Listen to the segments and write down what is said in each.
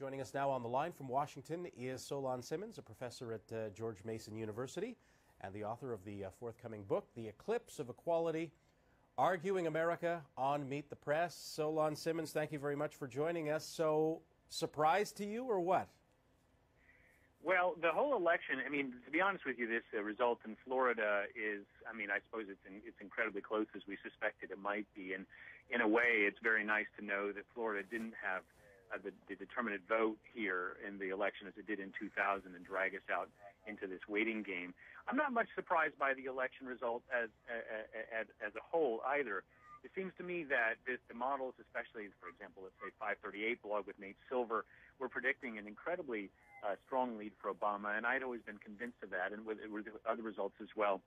Joining us now on the line from Washington is Solon Simmons, a professor at George Mason University and the author of the forthcoming book, The Eclipse of Equality, Arguing America on Meet the Press. Solon Simmons, thank you very much for joining us. So, surprise to you or what? Well, the whole election, I mean, to be honest with you, this result in Florida is, I mean, I suppose it's incredibly close as we suspected it might be. And in a way, it's very nice to know that Florida didn't have the determinate vote here in the election as it did in 2000 and drag us out into this waiting game. I'm not much surprised by the election result as a whole either. It seems to me that the models, especially, for example, let's say 538 blog with Nate Silver, were predicting an incredibly strong lead for Obama, and I'd always been convinced of that, and with other results as well.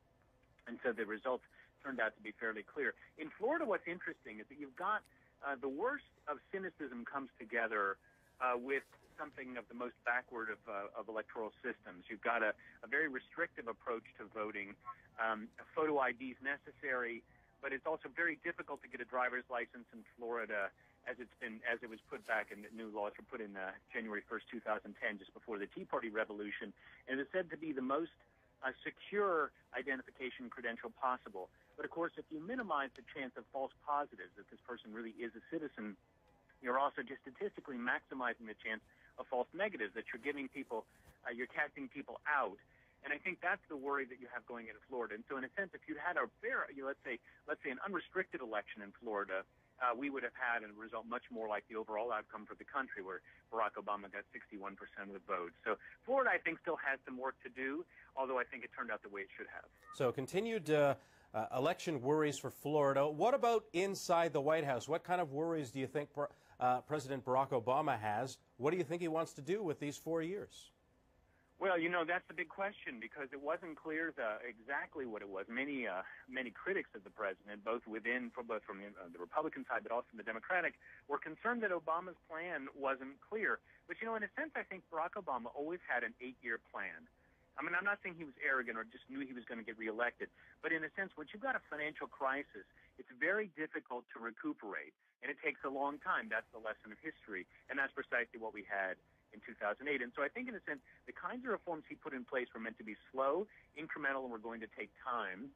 And so the results turned out to be fairly clear. In Florida, what's interesting is that you've got the worst of cynicism comes together with something of the most backward of electoral systems. You've got a very restrictive approach to voting. Photo ID is necessary, but it's also very difficult to get a driver's license in Florida, as it was put back in the new laws were put in January 1st, 2010, just before the Tea Party revolution, and it's said to be the most secure identification credential possible. But of course, if you minimize the chance of false positives, that this person really is a citizen, you're also just statistically maximizing the chance of false negatives, that you're giving people, you're casting people out. And I think that's the worry that you have going into Florida. And so in a sense, if you had a fair, let's say an unrestricted election in Florida, we would have had a result much more like the overall outcome for the country, where Barack Obama got 61% of the vote. So Florida, I think, still has some work to do, although I think it turned out the way it should have. So continued election worries for Florida. What about inside the White House? What kind of worries do you think President Barack Obama has? What do you think he wants to do with these 4 years? Well, you know, that's the big question, because it wasn't clear exactly what it was. Many critics of the president, both from the Republican side but also from the Democratic, were concerned that Obama's plan wasn't clear. But, you know, in a sense, I think Barack Obama always had an 8-year plan. I mean, I'm not saying he was arrogant or just knew he was going to get reelected, but in a sense, once you've got a financial crisis, it's very difficult to recuperate, and it takes a long time. That's the lesson of history, and that's precisely what we had in 2008. And so I think, in a sense, the kinds of reforms he put in place were meant to be slow, incremental, and were going to take time.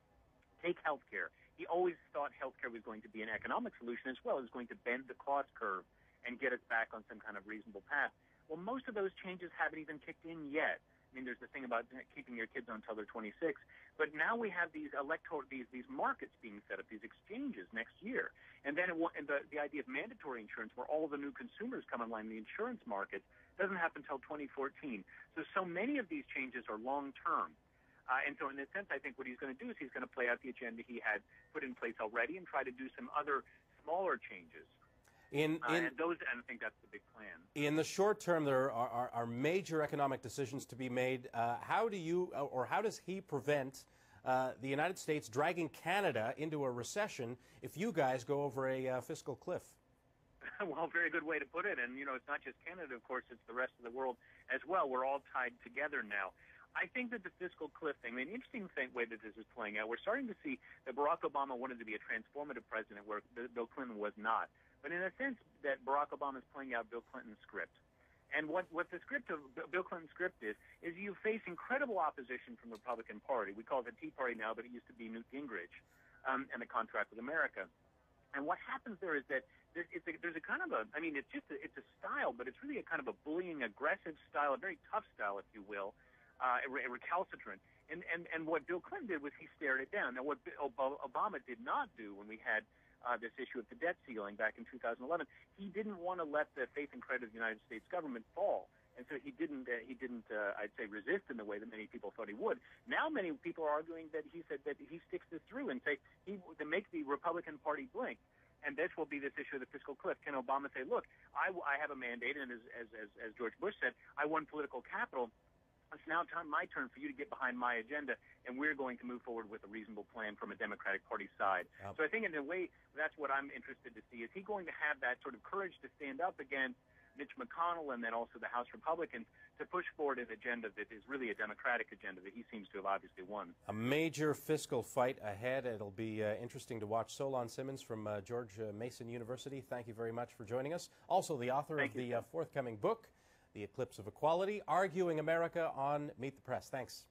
Take health care. He always thought health care was going to be an economic solution as well. It was going to bend the cost curve and get us back on some kind of reasonable path. Well, most of those changes haven't even kicked in yet. I mean, there's the thing about keeping your kids on until they're 26, but now we have these these markets being set up, these exchanges next year, and then the idea of mandatory insurance, where all the new consumers come online in the insurance market, doesn't happen until 2014. So many of these changes are long term, and so in a sense, I think what he's going to do is he's going to play out the agenda he had put in place already and try to do some other smaller changes. And I think that's the big plan. In the short term, there are major economic decisions to be made. How does he prevent the United States dragging Canada into a recession if you guys go over a fiscal cliff? Well, very good way to put it. And, you know, it's not just Canada, of course, it's the rest of the world as well. We're all tied together now. I think that the fiscal cliff thing, I mean, the interesting way that this is playing out, we're starting to see that Barack Obama wanted to be a transformative president where Bill Clinton was not. But in a sense, that Barack Obama is playing out Bill Clinton's script. And what the script of Bill Clinton's script is you face incredible opposition from the Republican Party. We call it the Tea Party now, but it used to be Newt Gingrich and the contract with America. And what happens there is that there's a kind of it's a style, but it's really a kind of a bullying, aggressive style, a very tough style, if you will, a recalcitrant. And what Bill Clinton did was he stared it down. Now, what Obama did not do when we had this issue of the debt ceiling back in 2011, he didn't want to let the faith and credit of the United States government fall. And so he didn't, I'd say, resist in the way that many people thought he would. Now many people are arguing that he said that he sticks this through and say to make the Republican Party blink. And this will be this issue of the fiscal cliff. Can Obama say, look, I have a mandate, and as George Bush said, I won political capital. It's now my turn for you to get behind my agenda, and we're going to move forward with a reasonable plan from a Democratic Party side. Yep. So I think in a way, that's what I'm interested to see. Is he going to have that sort of courage to stand up against Mitch McConnell and then also the House Republicans to push forward an agenda that is really a Democratic agenda that he seems to have obviously won? A major fiscal fight ahead. It'll be interesting to watch. Solon Simmons from George Mason University, thank you very much for joining us. Also the author of the forthcoming book, The Eclipse of Equality, Arguing America on Meet the Press. Thanks.